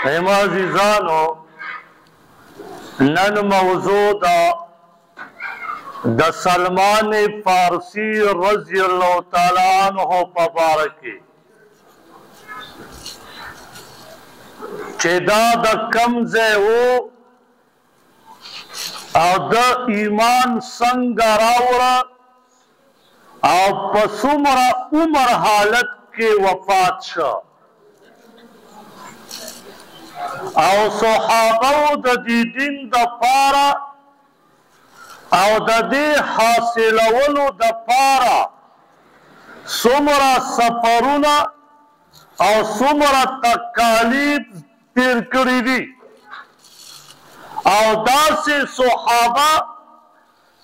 ایما عزیزانو نن موضوع دا سلمان فارسی رضی اللہ تعالی عنہ پبارکی چه دا کم زیو او دا ایمان سنگ راورا او پسومر عمر حالت کے وفات شا او صحابو دا دی دین دا پارا او دا دی حاصلولو دا پارا سومرا سفرونا او سومرا تکالیف تیر کری دی او دا سے صحابہ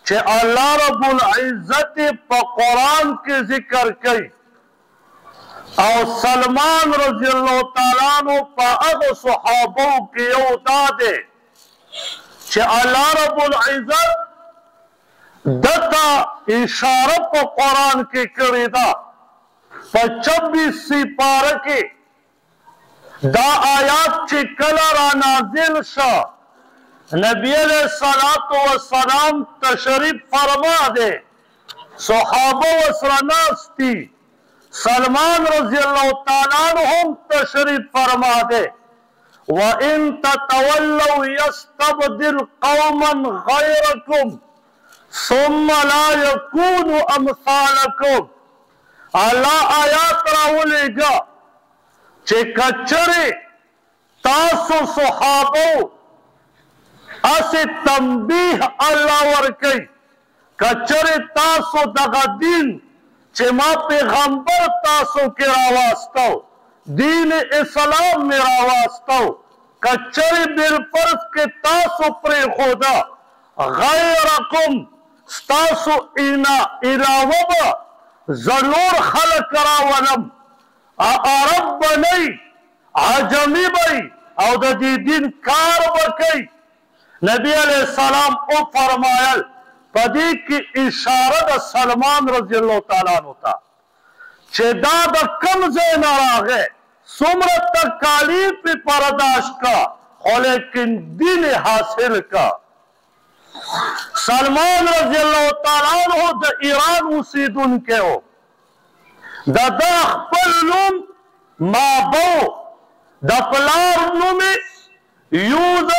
چھے اللہ رب العزت پا قرآن کے ذکر کئی او سلمان رضی اللہ تعالیٰ عنہ پا اغ صحابوں کے یو دادے چھے اللہ رب العزت دتا اشارہ پا قرآن کے کری دا پا 26 سپارہ کے دا آیات چھے کلر نازل شا نبی علیہ السلام تشریف فرما دے صحابہ وسرناستی سلمان رضی اللہ تعالیٰ عنہم تشریف فرما دے وَإِن تَتَوَلَّوْا يَسْتَبْدِلْ قَوْمًا غَيْرَكُمْ ثُمَّ لَا يَكُونُ أَمْثَالَكُمْ اللہ آیات راولے گا چھے کچرے تاسو صحابو اسے تنبیح اللہ ورکی کچرے تاسو دغا دین چھے ما پیغمبر تاسو کے راواستاو دین اسلام میں راواستاو کچرے بالفرض کے تاسو پر خدا غیرکم ستاسو علاوہ ضرور خلق راولم عرب بنی عجمی بی او دا دی دین کار بکی نبی علیہ السلام او فرمایل پدی کی اشارہ دا سلمان رضی اللہ تعالیٰ عنہ تا چھے دا کم زین آراغے سمرت تکالیف پی پرداشت کا خو لیکن دین حاصل کا سلمان رضی اللہ تعالیٰ عنہ دا ایران اسیدن کے ہو دا خپل نوم مابو دا پلار نومی یود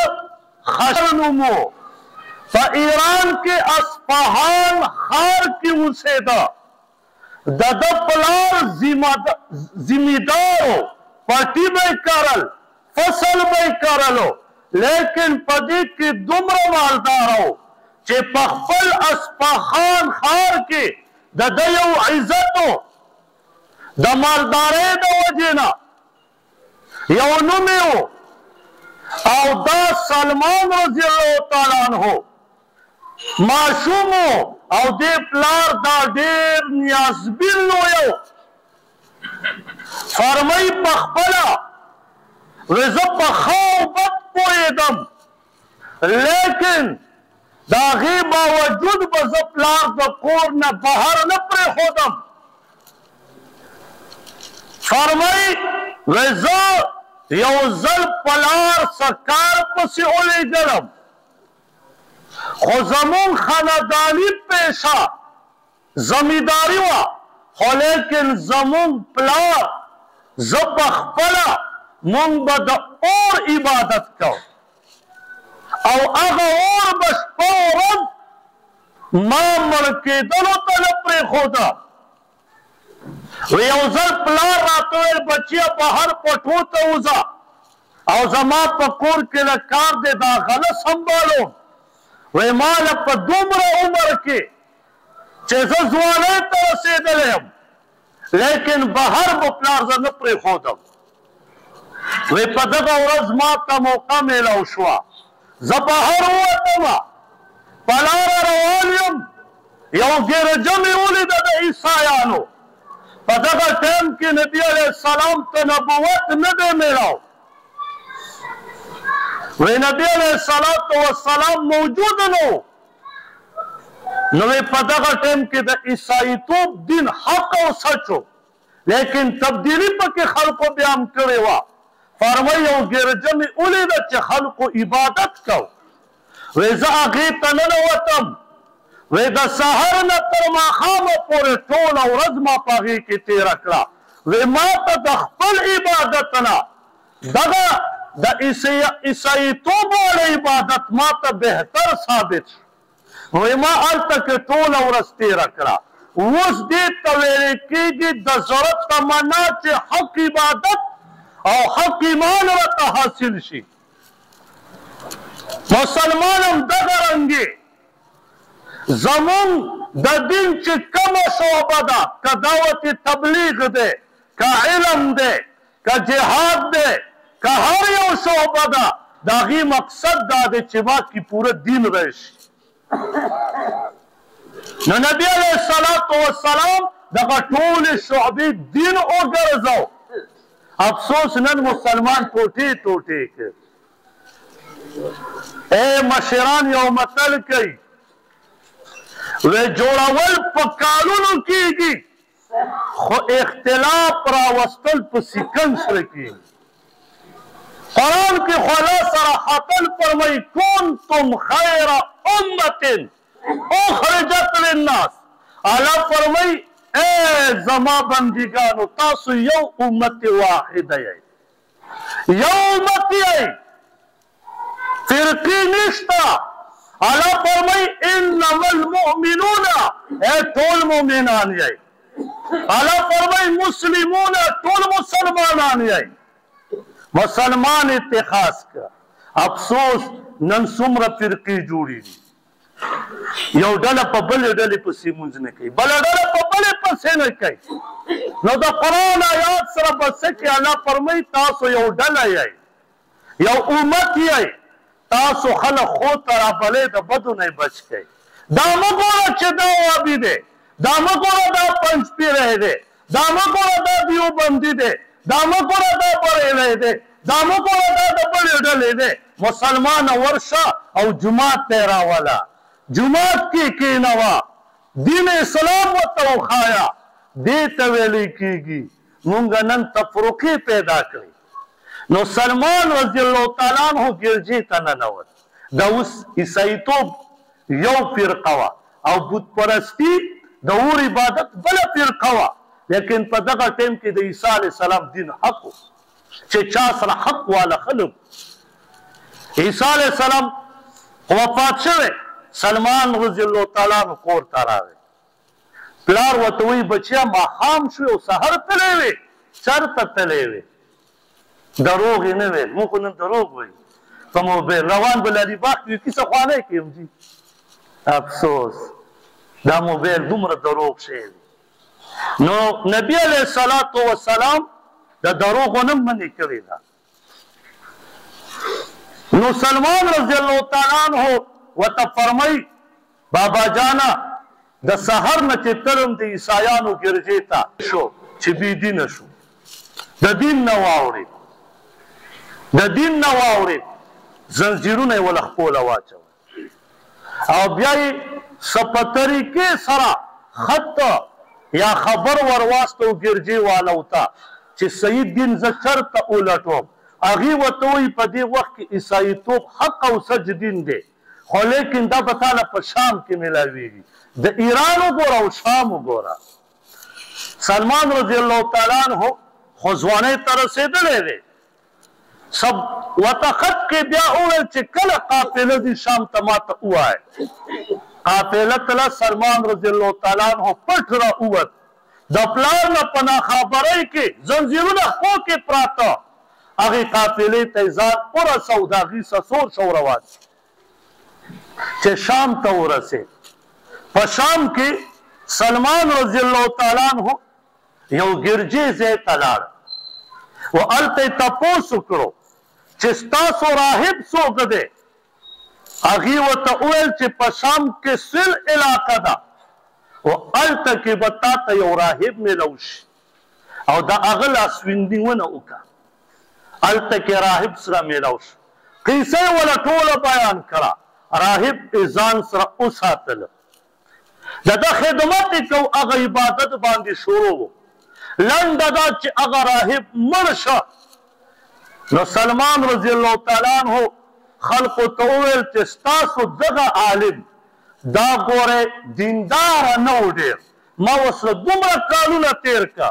خشر نمو فا ایران کے اصفہان خار کی اسے دا پلار زمیدارو پٹی بے کرل فصل بے کرلو لیکن پدی کی دمر مالدارو چے پخفل اصفہان خار کے دیو عزتو دا مالدارے دا وجینا یو نمیو او دا سلمان رضی اللہ تعالیٰ عنہ معشومو او دے پلار دا دیر نیازبیل نویو فرمائی پخپلا رضا پخاو بد پویدم لیکن دا غی باوجود بزا پلار دا کور نا بہر نپر خودم فرمائی رضا یو زل پلار سکار پسی اولی گرم خو زمون خاندانی پیشا زمیداری وا خو لیکن زمون پلار زبخ پلا مونگ با دا اور عبادت کو او اغا اور بشپورد ما ملکی دلو تلپری خودا ویوزل پلار راتویل بچیا باہر پٹھو توزا او زما پا کور کے لکار دے دا غلط سنبالو وی مالا پا دومر عمر کے چیزا زوانے ترسی دلیم لیکن باہر با پلار زن پری خودم وی پا دگا ورز ما تا موقع میلاو شوا زباہر ہوا تما پلار روانیم یو گیر جمعی اولی دا عیسائیانو پدغا ٹیم کی نبی علیہ السلام تا نبوت ندے میلاو وی نبی علیہ السلام موجود نو نوی پدغا ٹیم کی دا عیسائی توب دین حق و سچو لیکن تبدیلی پا کی خلقو بیام کرے وا فرمایي یو ګرجه مې ولیده چې خلکو عبادت کو وی زه هغې ته ننوتم وی د سحر نه تر ماښامه پورې ټوله ورځ ما په هغې کې تېره کړه وی ما ته د خپل عبادت نه دغه د عیساییتوب والا عبادت ما ته بهتر ثابت شو وی ما هلته کې ټوله ورځ تېره کړه اوس دې ته ویلې کېږي د زړه تمنا چې حق عبادت او حق ایمان ورته حاصل شي مسلمان هم دغه رنګې زمون د دین چې کومه شعبه ده که دعوت تبلیغ دی که علم دی که جهاد دی که هر یو شعبه ده د هغې مقصد دا دی چې ما کې پوره دین راشي نو نبی علیه السلام دغه ټولې شعبې دین وګرځو افسوس نن مسلمان ټوټې ټوټې کړ اے مشران یو متل کوي وی جوړول په کالونو کېږي خو اختلاف راوستل په سیکنډ سره کېږي قرآن کې خو الله صراحتاً فرمایي کنتم خیر امة اخرجت للناس الله فرمایي اے زما بندگانو تاسو یو امت واحده یې یو امت یې فرقې نشته الله فرمایي انما المؤمنون اے ټول مؤمنان یې الله فرمایي مسلمون ټول مسلمانان یې مسلمان اتخاذ کا افسوس نن څومره فرقې جوړې دي یو ډله په بلې ډلې پسې مونځ نه کوي بله ډله په بلې پسې نه کوي نو د قرآن آیات سره به څه کوي الله فرمایي تاسو یو ډله یئ یو امت یئ تاسو خلک خو ته رابلئ د بدو نه بچ کوئ دا مه ګوره چې دا وابي دی دا مه ګوره دا پنجپیری دی دا مه ګوره دا دیوبندي دی دا مه ګوره دا بریلی دی دا مه ګوره دا د بلې ډلې دی مسلمانه ورشه او جومات ته یې راوله جماعت کې کېنوه دین اسلام ورته وښایه دې ته ویلی کېږي مونږ نن تفرقې پیدا کړې نو سلمان رضی الله تعالی عنه ګرجې ته ننوت دا اوس عیساییتوب یو فرقه وه او بت پرستي د اور عبادت بله فرقه وه لیکن په دغه ټیم کې د عیسی علیه السلام دین حق و چې چا سره حق واله خلک عیسی علیه السلام وفات شوی سلمان رضی الله تعالی عنه کور ته راغی پلار ورته وایي بچیه ماښام شوی او سحر تللی وې چېرته تللی وې دروغ یې نه ویل موږ خو نن دروغ وایي په موبایل روان به لري باغ کې کیسه خوانی کړم جي افسوس دا موبایل دومره دروغ شی دی نو نبی علیه السلام د دروغو نه منې کړې ده نو سلمان رضی الله تعالی عنه ورته فرمایي بابا جانا د سحر نه چې تلم د عیسایانو ګرجې ته شو چې بې دینه شو د دین نه واوړېد د دین نه واوړېد زنځیرونه یې وله خپوله واچول او بیا یې څه په طریقې سره خط یا خبر ورواستو ګرجې والو ته چې صحیح دین زه چېرته ولټوم هغې ورته وایي په دې وخت کې عیساییتوب حق او سج دین دی خو لیکن دا به تاله په شام کې میلاویږي د ایران وګوره او شام وګوره سلمان رضی الله تعالی عنه خو ځوانۍ ته رسېدلی دی سب ورته خط کې بیا وویل چې کله قافله ځي شام ته ماته ووایه قافله تله سلمان رضی الله تعالی عنه پټ راووت د پلار نه په ناخبرۍ کې زنځیرونه خپو کې پراته هغې قافلې ته یې ځان ورسو د هغې سسور شو روان چې شام ته ورسېد په شام کې سلمان رضی الله تعالی عنه یو ګرجې ځای ته لاړ و هلته یې تپوس وکړو چې ستاسو راهب څوک دی هغې ورته وویل چې په شام کې سل علاقه ده و هلته کې به تا ته یو راهب میلو شي او د هغه لاسوندونه وکړه هلته کې راهب سره میلو شو قیصه یې وله ټوله بیان کړه راهب ځان سره وساتله د ده خدمت یې کو هغه عبادت باندې شروع و لنډه دا چې هغه راهب مړ شه نو سلمان رضی الله تعالی عنہ خلقو ته وویل چې ستاسو دغه عالم دا ګوره دینداره نه و ډېر، ما ورسره دومره کالونه تېر که،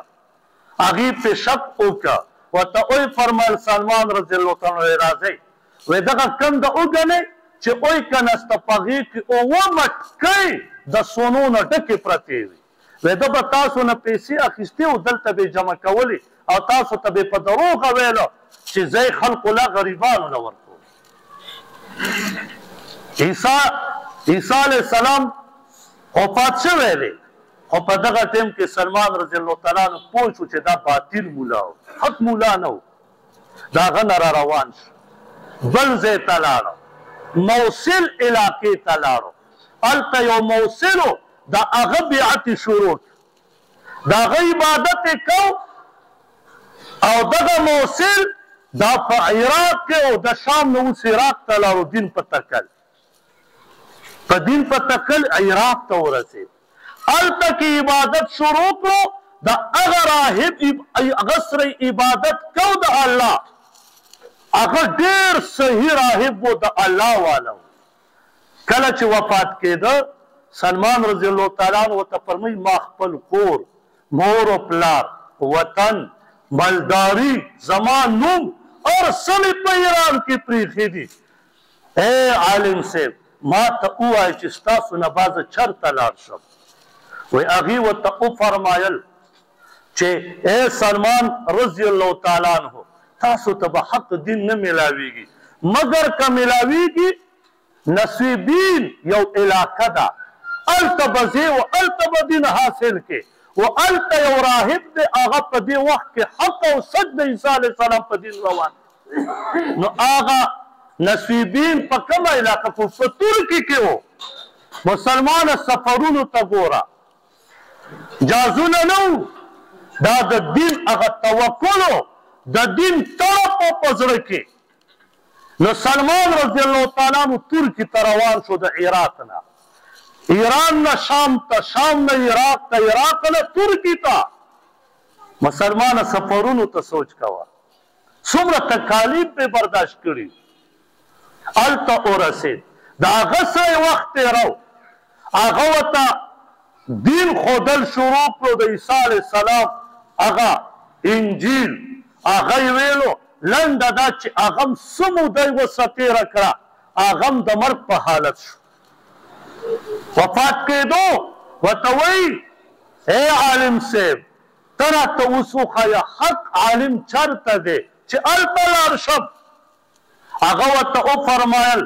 هغې پې شک وکړه، ورته ویې فرمایل سلمان رضی الله تعالی عنہ راځئ وایي دغه کنده وګڼئ چې وایي که نه سته په هغې کې اووه مټکۍ د سونو نه ډکې پرتې وي، وایي ده به تاسو نه پیسې اخیستې او دلته به یې جمع کولې او تاسو ته به یې په دروغه ویله چې زه یې خلقو له غریبانو له ورکوم. عیسی علیه السلام وفات شوی دی، خو په دغه ټیم کې سلمان رضی الله تعالی عنہ پوه شو چې دا باطل مولا و، حق مولا نه و، د هغه نه را روان شو، بل ځای ته لاړه، موصل علاقې ته لاړو، هلته یو موصل و، د هغه بیعت یې شروع کړ، د هغه عبادت یې کو، او دغه موصل دا په عراق کې او د شام نه اوس عراق ته لاړو، دین په تکل، په دین په تکل عراق ته ورسېد، هلته کې عبادت شروع کړو، د هغه راهب هغه سره عبادت کو د الله، هغه ډېر صحیح راهب و، د الله والا و. کله چې وفات کېده سلمان رضی الله تعالی عنہ ورته فرمایي ما خپل کور، مور و پلار، وطن، مالداري، زما نوم هر څه مې په ایران کې پرېښي دي، ای عالم صاحب ما ته ووایه چې ستاسو نه بعضه چېرته لاړ شم. وایي هغې ورته وفرمایل چې ای سلمان رضی الله تعالی عنہ تاسو ته به حق دین نه میلاویږي، مګر که میلاویږي نصیبین یو علاقه ده، هلته به ځې و هلته به دین حاصل کې، و هلته یو راهب دی هغه په دې وخت کې حق او سچ د عیسی علیه السلام په دین روان، نو هغه نصیبین په کومه علاقه کې په ترکي کې و. مسلمانه سفرونو ته ګوره جازونه نه وو، دا د دین هغه توکل و، د دین تړپ په زړه کې. نو سلمان رضی الله تعالی عنہ ترکي ته روان شو د عراق نه، ایران نه شام ته، شام نه عراق ته، عراق نه ترکي ته. مسلمانه سفرونو ته سوچ کوه څومره تکالیف به برداشت کړي، هلته ورسېد، د هغه سره یې وخت تېرو، هغه ورته دین ښودل شروع کړو، د عیسی علیه السلام هغه انجیل، هغه یې ویلو لنډه دا چې هغه هم څه موده یې ورسره تېره کړه، هغه هم د مرګ په حالت شو. وفات کېدو ورته وایي ای عالم صاحب ته راته اوس وښیه حق عالم چېرته دی چې هلته لاړ شم. هغه ورته وفرمایل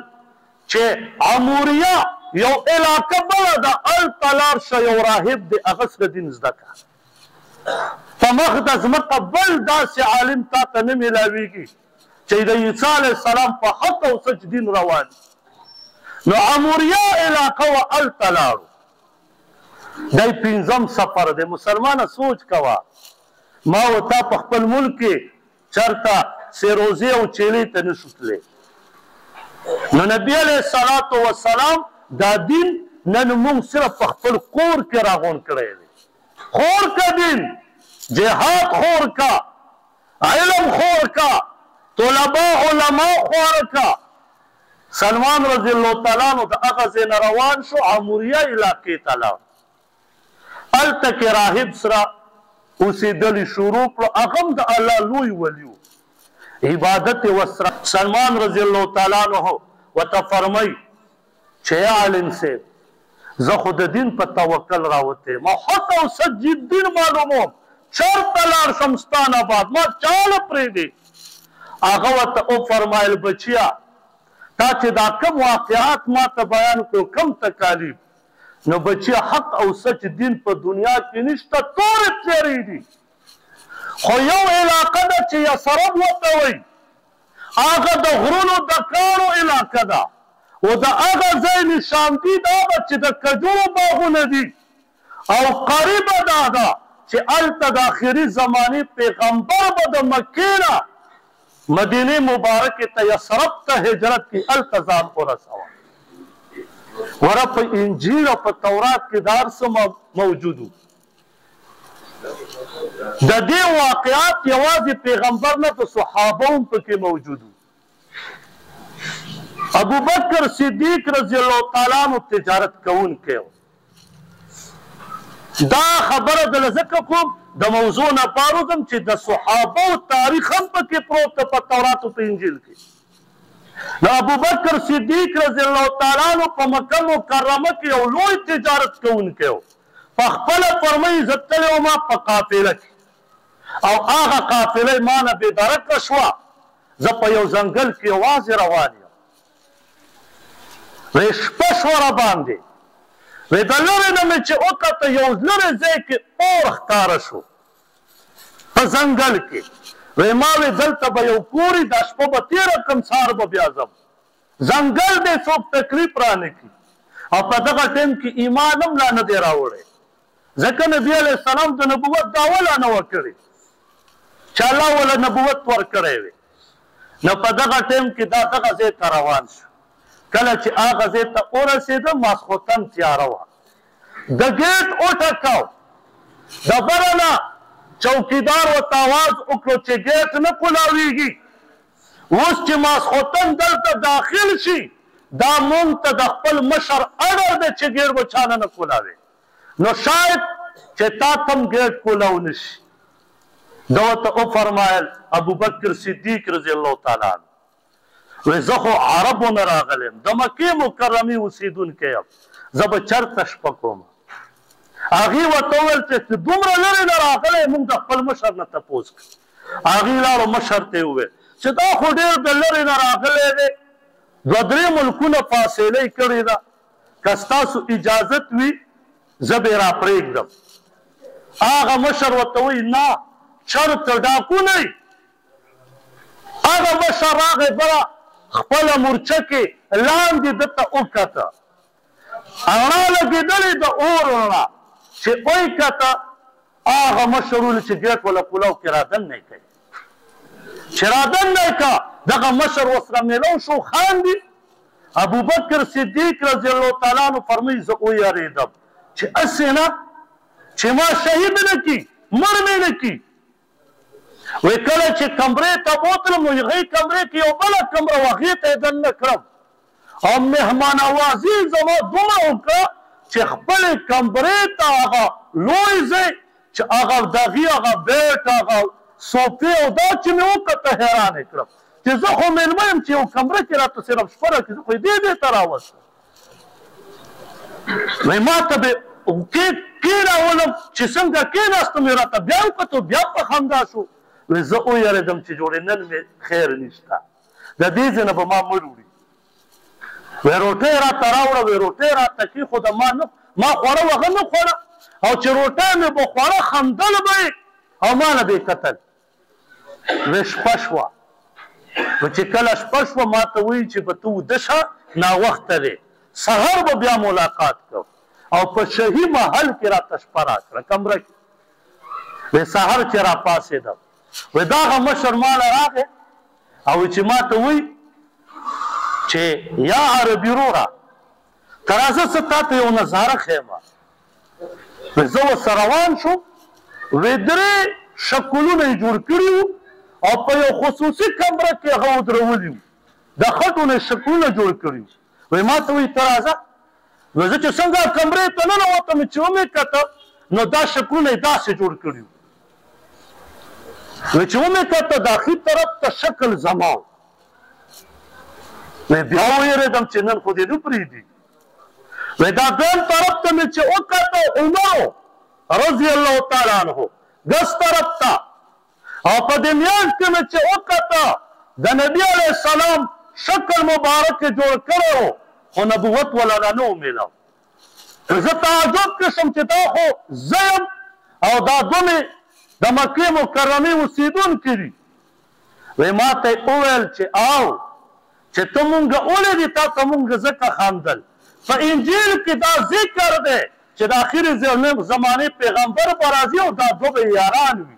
چې عموریه یو علاقه بله ده، هلته لاړ شه، یو راهب دی هغه سره دین زده کړه، په مخ د ځمکه بل داسې عالم تا ته نه میلاویږي چې د عیسی علیه السلام په حق او سچ دین روان. نو عموریه علاقه و هلته لاړو، دی پنځم سفر دی. مسلمانه سوچ کوه ما و تا په خپل ملک کې چېرته سیروزې او چیلې ته نشو تللی، نو نبي علیه الصلاة وسلام دا دین نن موږ صرف په خپل کور کې راغونډ کړی دی. خور کا دین، جهاد خور کا، علم خور کا، طلبا علماء خور کا. سلمان رضی الله تعالی عنہ د هغه ځای نه روان شو، عموریه علاقې ته لاړ، هلته کې راهب سره اوسېدل شروع کړو، هغه هم د الله لوی ولی و، عبادت یې ورسره. سلمان رضی الله تعالی عنہ ورته فرمایي چې یا عالم صاحب زه خو د دین په توکل راوتی یم، حق او سچ دین معلوموم، چېرته لاړ شم ستا نه بعد ما چاله پرېږدې. هغه ورته وفرمایل بچیه تا چې دا کم واقعات ما ته بیان کړو، کم تکالیف، نو بچیه حق او سچ دین په دنیا کې نشته، تورې تیرې دي، خو یو علاقه ده چې یثرب ورته وایي، هغه د غرونو د کاڼو علاقه ده، و د هغه ځای نشاندي دا ده چې د کجورو باغونه دي، او قریبه دا ده چې هلته د آخري زمانې پیغمبر به د مکې نه مدینې مبارکې ته یثرب ته هجرت کړي، هلته ځان ورسوه. وره په انجیل او په تورات کې دا هر څه موجود و. د دې واقعات یوازې پیغمبر نه د صحابه هم پکې موجود وو. ابوبکر صدیق رضی الله تعالی عنہ تجارت کوونکی و. دا خبره دله ځکه کوم د موضوع نه پاروځم چې د صحابو تاریخ هم پکې پروت ده په تورات او په انجیل کې. د ابوبکر صدیق رضی الله تعالی عنہ په مکه مکرمه کې یو لوی تجارت کوونکی و. په خپله فرمایي زه تللی وم په قافله کې او هغه قافله ما نه بېدرکه شوه. زه په یو ځنګل کې یوازې روان یم. شپه شوه راباندې. د لرې نه مې چې وکته یو لرې ځای کې اور ښکاره شو په ځنګل کې. ما وې دلته به یو کور وي، دا شپه به تېره کړم، سهار به بیا ځم. ځنګل دی څوک تکلیف رانه کړي. او په دغه ټایم کې ایمان هم لا نه دی راوړی، ځکه نبي علیه السلام د نبوت دعوه لا نه وه کړې چې الله وله نبوت ورکړی وي. نو په دغه ټایم کې دا دغه ځای ته روان شو. کله چې هغه ځای ته ورسېده ماسخوتن تیاره وه. د ګیټ وټکاو، د بره نه چوکیدار ورته آواز وکړو چې ګیټ نه کولاویږي. اوس چې ماسخوتن دلته داخل شي دا مونږ ته د خپل مشر اډر دی چې ګیټ به چانه نه کولاوي، نو شاید چې تا تم ګیټ کولاو نه شي. دا ورته وفرمایل ابوبکر صدیق رضی الله تعالی عنه وی زه خو عربو نه راغلی یم، د مکې مکرمې اوسېدونکی یم، زه به چېرته شپه کوم. هغې ورته وویل چې دومره لرې نه راغلی مونږ د خپل مشر نه تپوس کړو. هغې لاړو مشر ته یې وویل چې دا خو ډېر د لرې نه راغلی دی، دوه درې ملکونه فاصله یې کړې ده، که ستاسو اجازت وي زه به یې راپرېږدم. هغه مشر ورته وایي نه چېرته ډاکو نه یي. هغه مشر راغی بله خپله مورچه کې لاندې ده ته وکته، رڼا لګېدلې د اور رڼا چې ویې کته. هغه مشر وویل چې ګیټ وله کولاو کې رادننی کوي، چې رادننی که. دغه مشر ورسره میلو شو خاندي. ابوبکر صدیق رضی الله تعالی عنه فرمایي زه ویارېدم چې هسې نه چې ما شهید نه کي، مړ مې نه کي. وی کله چې کمرې ته بوتلم نو هغې کمرې کې یو بله کمره وه، هغې ته یې دننه کړم او مهمان اوازي زما دومره وکړه چې خپلې کمرې ته هغه لوی ځای چې هغه د هغې هغه بیټ هغه صوفې او دا چې مې وکته حیران یې کړم چې زه خو مېلمه یم چې یو کمره کې راته صرف شپه راکړي، زه خو یې دې ته راوستم. وی ما ته به کېناولم چې څنګه کېناستم یې راته بیا وکتو، بیا په خندا شو. وی زه ویرېدم چې جوړې نن مې خیر نشته، د دې ځای نه به ما مړ وړي. وی روټۍ راته راوړه، وی روټۍ راته کېښوده، ما خوړه هغه نه خوړه، او چې روټۍ مې به خوړه خندل به یې او ما نه به یې کتل. وی شپه شوه. نو چې کله شپه شوه ما ته وایي چې به ته وده شه، ناوخته دی، سهار به بیا ملاقات کوو. او په شهي محل کې راته شپه راکړه کمره کې. وی سهار چې راپاڅېدم وی دا هغه مشر ماله راغی او چې ما ته وایي چې یا عربي وروره که راځه زه تا ته یو نظاره ښیم. وی زه ورسره روان شوم. وی درې شکلونه یې جوړ کړي وو او په یو خصوصي کمره کې هغه ودرولي وو، د خټو نه شکلونه جوړ کړي وو. وی ما ته وایي ته راځه. نو زه چې څنګه کمرې ته ننوتم چې ومې کته نو دا شکلونه یې داسې جوړ کړي وو. وی چې ومې کته داخلي طرف ته شکل زما و. وی بیا ویرېدم چې نن خو دې نه پرېږدي. وی دا دویم طرف ته مې چې وکته عمرو رضی الله تعالی عنه ګس طرف ته، او په دې میاشت کې مې چې وکته د نبي علیه السلام شکل مبارک یې جوړ کړی و خو نبوت ولا نه و میلاو. زه تعجب کې شم چې دا خو زه یم او دا دوه مې د مکې مکرمې اوسېدونکي دي. وی ما ته یې وویل چې او چې ته مونږ ولیدې تا ته مونږ ځکه خندل. په انجیل کې دا ذکر دی چې د آخرې زمانې پیغمبر به راځي او دا دوه به یاران وي.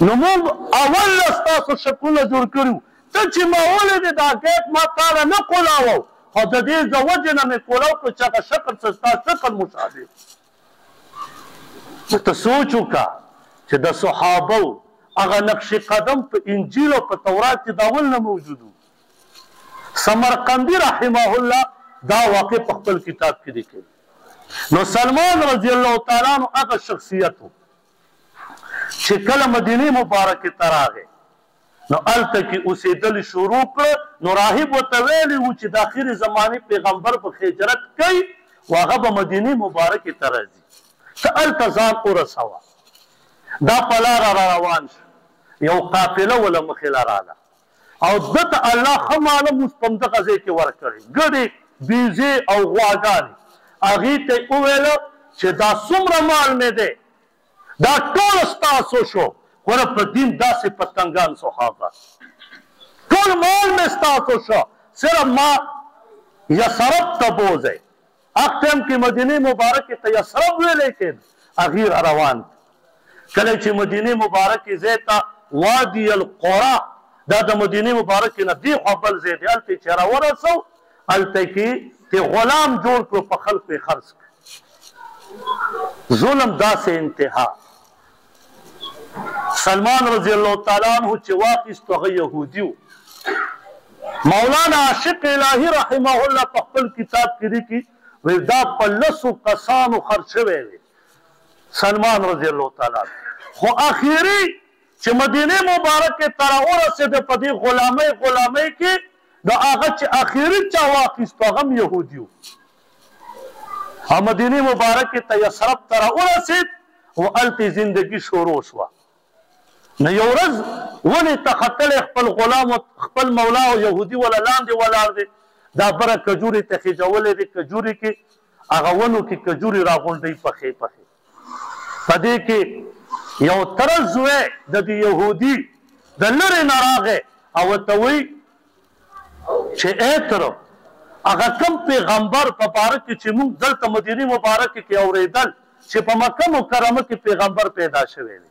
نو مونږ اول له ستاسو شکلونه جوړ کړي وو، ته چې ما ولیدې دا ګیټ ما تاله نه کولاوه خو د دې د وجې نه مې کولاو کړو چې هغه شکل څه ستا شکل مشابه. ته سوچ وکړه چې د صحابو هغه نقش قدم په انجیل او په تورات کې دا اول نه موجود و. سمرقندي رحمه الله دا واقع په خپل کتاب کې لیکلی. نو سلمان رضی الله تعالی عنہ هغه شخصیت و چې کله مدینه مبارکه ته راغی نو هلته کې اوسېدل شروع کړه. نو راهب ورته ویلي و چې د اخرې زمانې پیغمبر به هجرت کوي و هغه به مدینې مبارکې ته راځي، ته هلته ځان ورسوه. دا په لاره را روان شو، یو قافله وله مخې له راله او ده ته الله ښه معلوم اوس په همدغه ځای کې ورکړې ګډې بیزې او غواګانې. هغې ته یې وویله چې دا څومره مال مې دی دا ټول ستاسو شو، خو په دین داسې پتنګان صحابه ټول مال مې ستاسو شو، صرف ما یثرب ته بوځئ. هغه ټایم کې مدینې مبارکې ته یثرب ویلی کېده. هغې را روان کله چې مدینې مبارکې ځای ته وادي القرا دا د مدینې مبارکې نه دېخوا بل ځای دی، هلته چې راورسو هلته کې ته غلام جوړ کړو، په خلکو یې خرڅ کړ. ظلم داسې انتها. سلمان رضی الله تعالی عنہ چې واخیستو هغه یهودي و. مولانا عاشق الهي رحمه الله په خپل کتاب کې لیکي وایي دا په لسو کسانو خرڅ شوی دی سلمان رضی الله تعالی عنہ. خو اخیري چې مدینه مبارکې ته راورسېده په دې غلامۍ کې د هغه چې اخیري چا واخیستو هغه هم یهودي و. او مدینه مبارکې ته یثرب ته راورسېد او هلته زندګي شروع شوه. نو یو ورځ ونې ته ختلی خپل غلام خپل مولا او یهودي وله لاندې ولاړ دی، دا بره کجورې ته خېجولی دی، کجورې کې هغه ونو کې کجورې راغونډوي پخې پخې. په دې کې یو تره زوی د دې یهودي د لرې نه راغی او ورته وایي چې ای تره هغه کوم پیغمبر په باره کې چې موږ دلته مدینې مبارکې کې اورېدل چې په مکه مکرمه کې پیغمبر پیدا شوی دی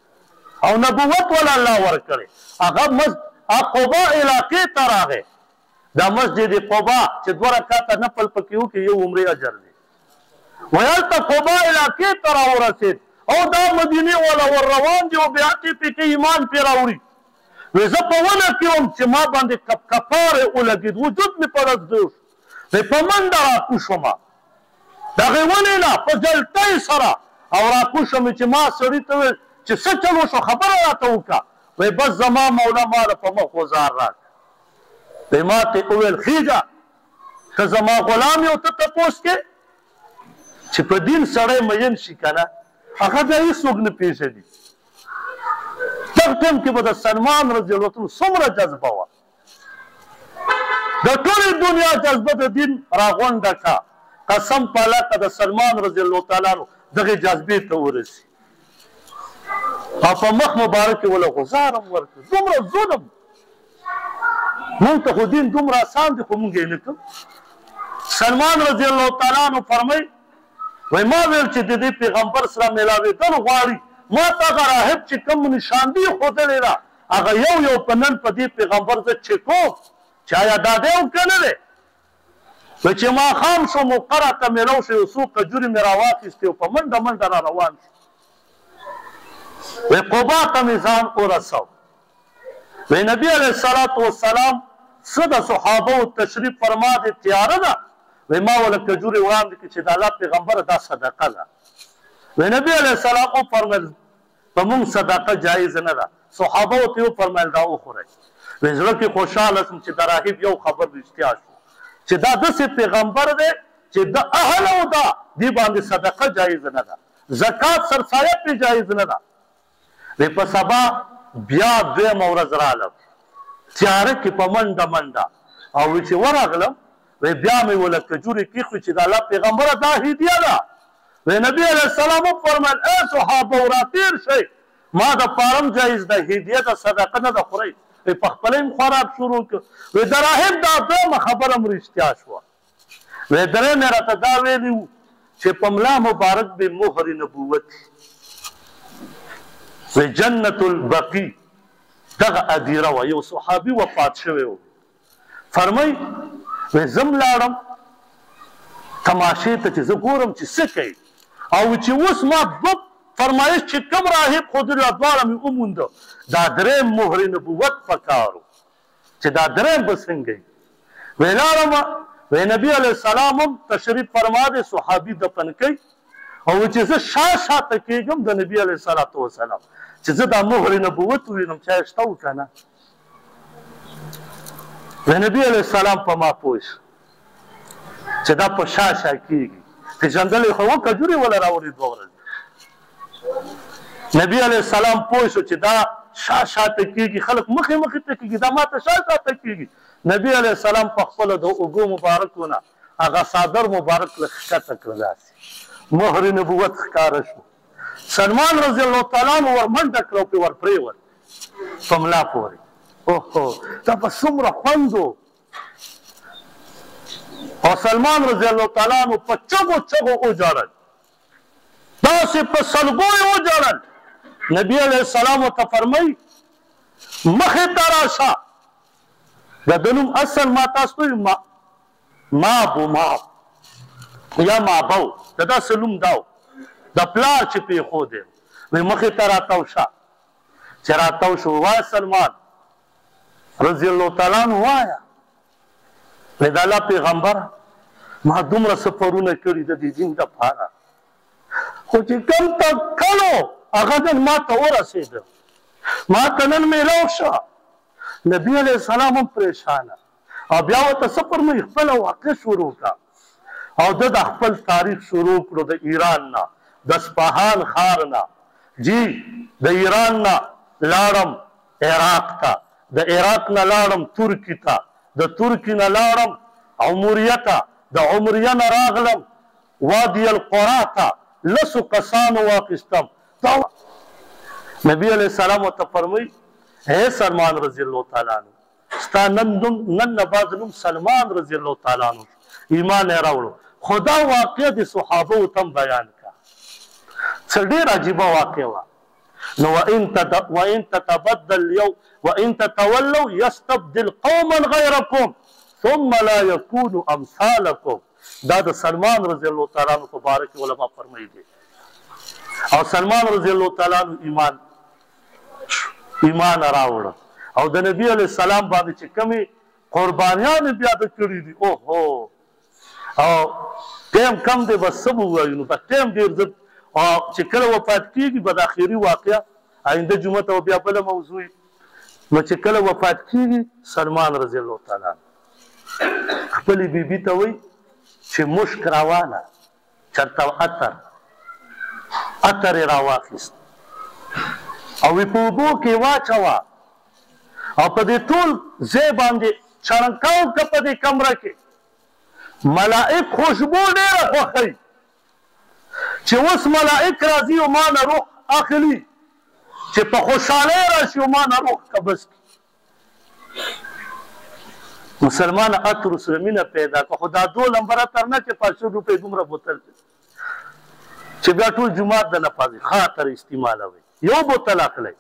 او نبوت ول الله ورکړي، هغه قبا علاقې ته راغی. دا مسجد قبا چې 2 رکعته نفل پکې وکړي یو عمرې اجر دی. وایي هلته قبا علاقې ته راورسېد او دا مدینې والا ور روان دي او بیا پکې ایمان پرې راوړي. وایي زه په ونه کې وم چې ما باندې کفارې ولګېد، وجود مې پرزدو شو. وایي په منډه راکوز شومه د هغې ونې نه په جلتۍ سره او راکوز شومې چې ما سړي ته ویل چې څه چل وشو خبره راته وکړه. وایي بس زما مولا ماله په مخ وزار راکړه. وایي ما ته یې وویل خېږه که زما غلام یې او ته تپوس کې چې په دین سړی مین شي که نه هغه بیا هېڅوک نه پېژني. دغه ټایم کې به د سلمان رضی الله عنه څومره جذبه وه، د ټولې دنیا جذبه د دین راغونډه کړه. قسم په الله که د سلمان رضی الله تعالی عنه دغې جذبې ته ورسي او په مخ مبارک کې وله غزار هم ورکړه. دومره ظلم موږ ته خو دین دومره اسان دی خو موږ یې نه کوو. سلمان رضی الله تعالی عنه فرمایي وایي ما ویل چې د دې پیغمبر سره میلاوېدل غواړي، ما ته هغه راهب چې کوم نشاندهي ښودلې ده هغه یو په نن په دې پیغمبر زه چک کوم چې آیا دا دی او که نه دی. وایي چې ماښام شو مقره ته مې رو شو یو څو کجورې مې راواخیستې او په منډه منډه را روان شو. وی قبا ته مې ځان ورسو. وی نبي علیه الصلاة والسلام څه د صحابو تشریف فرما دی تیاره ده. وی ما وله کجورې وړاندې کړې چې د الله پیغمبره دا صدقه ده. وی نبي علیه السلام وفرمیل په موږ صدقه جایز نه ده. صحابو ته یې وفرمیل دا وخورئ. وی زړه کې خوشحاله شوم چې د راهب یو خبر رښتیا شو چې دا داسې پیغمبر دی چې د اهل او دا دې باندې صدقه جایز نه ده، زکات سرسایه پرې جایز نه ده. وی په سبا بیا دویمه ورځ راغلم تیاره کې په منډه منډه او وی چې ورغلم وی بیا مې وله کجورې کېښوي چې د الله پیغمبره دا هدیه ده. وی نبي علیه السلام وفرمیل ای صحابه راتېر شئ ما دپاره هم جایز ده، هدیه ده صدقه نه ده خورئ. وی په خپله هم خوراک شروع کړ. وی د راهب دا دویمه خبره هم رښتیا شوه. وی درې مې راته دا ویلي وو چې په ملا مبارک به مهر نبوت وی جنت البقی دغه ادیره وه یو صحابي وفات شوی و. فرمایي وی زه لاړم تماشې ته چې زه ګورم چې څه کوي او چې اوس ما 2 فرمایش چې کوم راهب ښودلي دواړه مې ومونده دا درېیم مهر نبوت پکار و چې دا درېیم به څنګه وي ویې لاړمه وی نبي علیه السلام هم تشریف فرما دی صحابي دفن کوي او چې زه شاته کېږم د نبي علیه السلام چې زه دا مهر نبوت ووینم چا یې شته و که نه وی نبي علیه السلام په ما پوه شو چې دا په شا کېږي پېژندلی خو و کجورې وله راوړي 2 ورځې نبي علیه السلام پوه شو چې دا شاته کېږي خلک مخې ته کېږي دا ما ته شاته کېږي نبي علیه السلام په خپله د اوږو مبارکو نه هغه صادر مبارک له ښکته کړه داسې مهر نبوت ښکاره شو سلمان رضی الله تعالی عنه ور منډه کړه او پرې ور پرېوت په ملا پورې اوهو دا به څومره خوند و او سلمان رضی الله تعالی عنه په چغو وژړل داسې په سلګو یې وژړل نبي علیه السلام ورته فرمایي مخې ته راشه د ده نوم اصل ما تاسو ته مابو یا مابو د داسې نوم دا و د پلار چې پرېښودی وایي مخې ته راتاو شه چې راتاو شو وایه سلمان رضی الله تعالی عنه وایه وایي د الله پیغمبره ما دومره سفرونه کړي د دې دین دپاره خو چې کوم تکلو هغه نن ما ته ورسېده ما ته نن میلاو شه نبي علیه السلام هم پریشانه او بیا ورته څه فرمایي خپله واقع شروع کړه او ده د خپل تاریخ شروع کړو د ایران نه د اصفهان ښار نه جی د ایران نه لاړم عراق ته د عراق نه لاړم ترکي ته د ترکي نه لاړم عمریه ته د عمریه نه راغلم وادي القرا ته 10 کسانو واخیستم نبي علیه السلام ورته فرمایي اے سلمان رضی الله تعالی عنہ ستا نن نه بعد نوم سلمان رضی الله تعالی عنہ ایمان یې راوړو خدا واقع د صحابو تم بیان کا څه ډېر عجیبه واقع وه نو وان تتبدل اليوم وان تتولوا يستبدل قوما غيركم ثم لا يكونوا امثالكم دا د سلمان رضی الله تعالی عنہ په باره کې علما فرمایي دي او سلمان رضی الله تعالی عنہ ایمان راوړ او د نبی علیه السلام باندې چې کومې قربانیانې بیا د کړي دي اوهو او ټیم کم دی بس څه به ووایو نو بس ټیم ډېر زر او چې کله وفات کېږي به د اخري واقعه آینده جمعه ته بیا بله موضوع نو چې کله وفات کېږي سلمان رضی الله تعالی عنه خپلې بیبي ته وایي چې مشک راواله چېرته عطر یې راواخیست او په اوبو کې واچوه او په دې ټول ځای باندې چړنکاو که په دې کمره کې ملائک خوشبو ډېره خوښوي چې اوس ملائک راځي او ما نه روح اخلي چې په خوشحالۍ راشي او ما نه روح قبض کړي مسلمان عطر سره مینه پیدا کړه خو دا 2 نمبر عطر نه چې 500 روپۍ دومره بوتل چې بیا ټول جومات د لپاره ښه عطر استعمالوي یو بوتل اخلی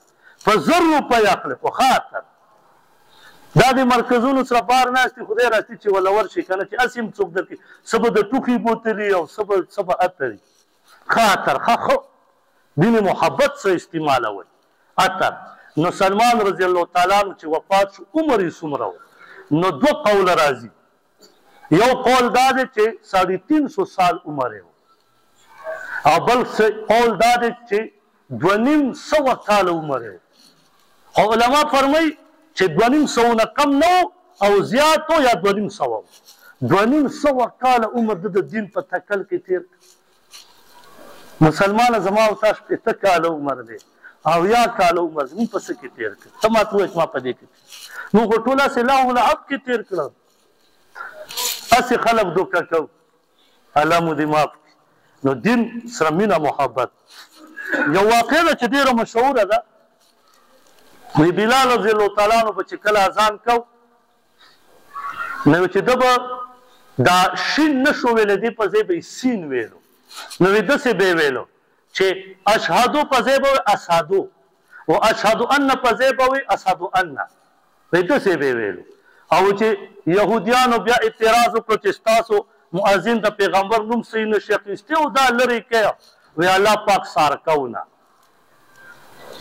په 1000 روپۍ اخلی خو ښه عطر دا د مرکزونو سره بار ناستې خدای راستي چې وله ورشي که نه چې هسې هم څوک درکړي څه به د ټوخي بوتلي او څه به عطري ښه عطر ښه دین محبت سره استعمالوئ عطر نو سلمان رضی الله تعالی عنه چې وفات شو عمر یې څومره و نو 2 قوله راځي یو قول دا دی چې 350 سال عمر یې و او بل قول دا دی چې 2.5 کاله عمر یې او علما فرمایي چې 2.5 نه کم نه او زیات و یا 2.5 کاله عمر د دین په تکل کې تېر مسلمانه زما او تاسو 8 کاله عمر دی او یا کاله عمر زموږ په څه کې تېر کړ ته ما ته ووایې ما په دې کې موږ خو ټول هسې لهو لعب کې تېر کړه هسې خلک دوکه کوو الله مو دې معاف کړي نو دین سره مینه محبت یو واقع ده چې ډېره مشهوره ده وی بلال رضی الله تعالی عنه به چې کله اذان کو نو چې ده به دا شین نشو ویلی دی په ځای به یې سین ویلو نو وی داسې به یې ویلو چې اشهدو په ځای به وی اسادو و اشهدو ان په ځای به وی اسادو ان وی داسې به یې ویلو او چې یهودیانو بیا اعتراض وکړو چې ستاسو مؤذن د پیغمبر نوم صحیح نشي اخیستی او دا لرې کوه وی الله پاک سارکونه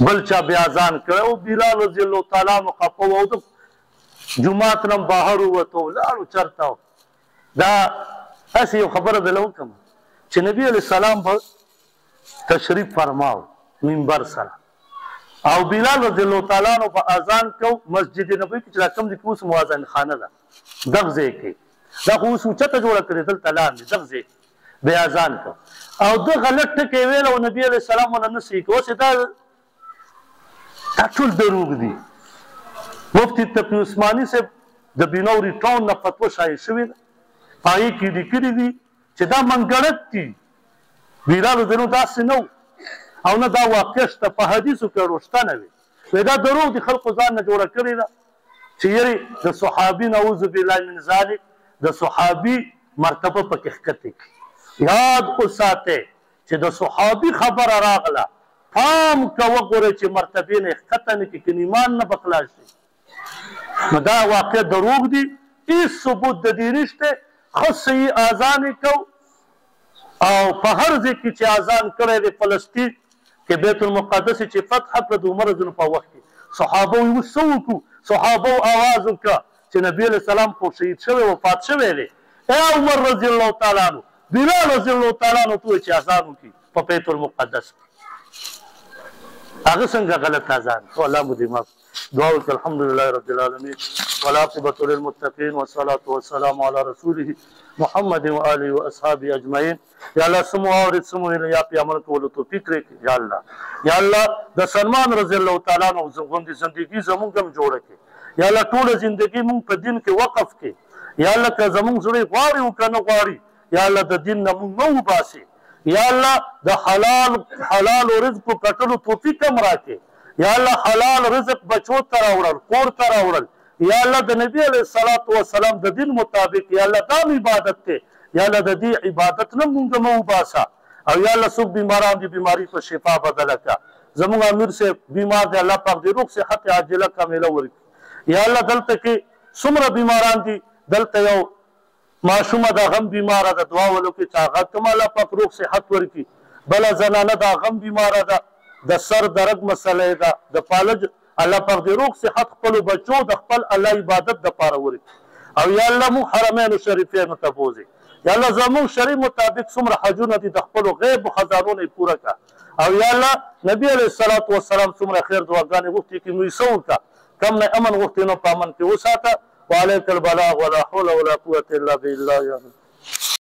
بل چا بیا اذان کړی او بلال رضی الله تعالی عنه خفه و او د جومات نه بهر ووتو ولاړو چرته دا هسې یو خبره درله وکړم چې نبي علیه السلام به تشریف فرماو منبر سره او بلال رضی الله تعالی عنه به اذان کو مسجد نبوي کې چې دا کوم ځای کې اوس مؤذن خانه ده دغه ځای کې دا خو اوس اوچته جوړه کړې دلته لاندې دغه ځای کې به اذان کو او ده غلط ټکی ویل او نبي علیه السلام ونه نه صحیح کړ اوس دا ټول دروغ دي مفتی تقی عثماني صاحب د بینوري ټاون نه فتوا شایع شوې ده په هغې کې لیکلي دي چې دا منګړک دي بلال رضی داسې نه او نه دا واقع شته په حدیثو کې روشته نه وي وایي دا دروغ دي خلکو ځان نه جوړه کړې ده چې یرې د صحابي نعوذ بالله من ذلک د صحابي مرتبه پکې ښکته کړي یاد وساتئ چې د صحابي خبره راغله پام کوه ګورئ چې مرتبې نه ښکته نه کړي که ایمان نه به خلاص شي نو دا واقع دروغ دي هیڅ ثبوت د دې نشته ښه صحیح اذان یې کو او په هر ځای کې چې اذان کړی دی فلسطین کې بیت المقدس چې فتح کړه د عمر رضی الله په وخت کې صحابه وایي اوس څه وکړو صحابه آواز وکړه چې نبي علیه السلام خو شهید شوی وفات شوی دی ای عمر رضی الله تعالی عنه بلال رضی الله تعالی عنه ته وایي چې اذان وکړي په بیت المقدس کې هغه څنګه غلط اذان خو الله مو دې معاف دعا وکړه الحمدلله رب العالمین والعاقبة للمتقین والصلاة والسلام علی رسوله محمد و آله و اصحابه اجمعین یا الله سمو اورید سمو یا په عمل کولو توفیق راکړي یا الله د سلمان رضی الله تعالی عنه غوندې زندگی زمونږ هم جوړه کړي یا الله ټوله زندگی مونږ په دین کې وقف کړي یا الله که زمونږ زړه غواړي او که نه غواړي یا الله د دین نه مونږ مه وباسي یا الله د حلال رزق په ګټلو توفیق هم راکړي یا الله حلال رزق بچو ته راوړل کور ته راوړل یا الله د نبی علیه الصلاة والسلام د دین مطابق یا الله دا عبادت دی یا الله د دې عبادت نه مونږ مه وباسه او یا الله څوک بیماران دي بیماري په شفا بدله کړه زموږ امیر صاحب بیمار دی الله پاک دې روغ صحت عاجله کامله ورکړي یا الله دلته کې څومره بیماران دي دلته یو ماشومه د غم بیماره ده دعا ولو کې چې هغه کوم الله پاک روغ صحت ورکړي بله زنانه د غم بیماره ده د سر درد مسله ده د فالج الله پاک دې روغ صحت خپلو بچو د خپل الله عبادت دپاره ورکړي او یا الله مونږ حرمینو شریفینو ته بوځي یا الله زمونږ شریع مطابق څومره حجونه دي د خپلو غیب خزانو نه یې پوره کړه او یا الله نبي علیه الصلاة والسلام څومره خیر دعاګانې غوښتي کې نو یې څه وکړه کم نه امن غوښتي نو په امن کې وساته وعلیک البلاغ ولا حول ولا قوة الا بالله